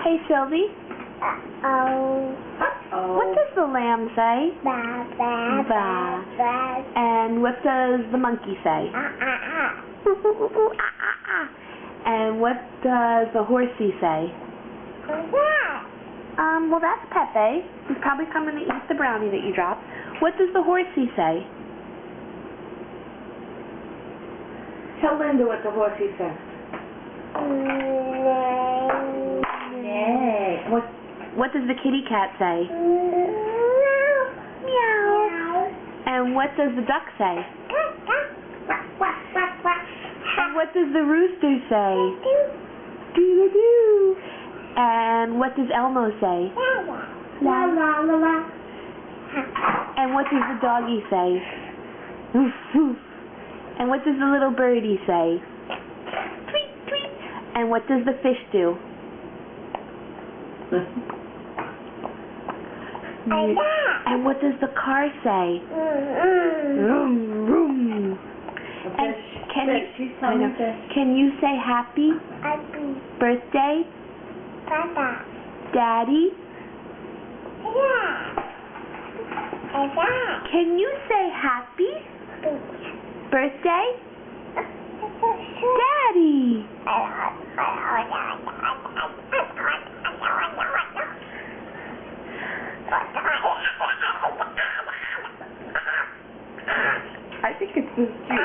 Hey, Sylvie. What does the lamb say? Ba, ba, ba, ba. And what does the monkey say? And what does the horsey say? What's that? Well, that's Pepe. He's probably coming to eat the brownie that you dropped. What does the horsey say? Tell Linda what the horsey says. Nay. What does the kitty cat say? Meow. And what does the duck say? Quack. And what does the rooster say? Doo-doo-doo. And what does Elmo say? La la la la. And what does the doggy say? Woof woof. And what does the little birdie say? Tweet tweet. And what does the fish do? And what does the car say? Vroom vroom. And can you say happy Happy birthday, Papa. Daddy? Yeah. Can you say happy birthday, Daddy? I think it's this cute.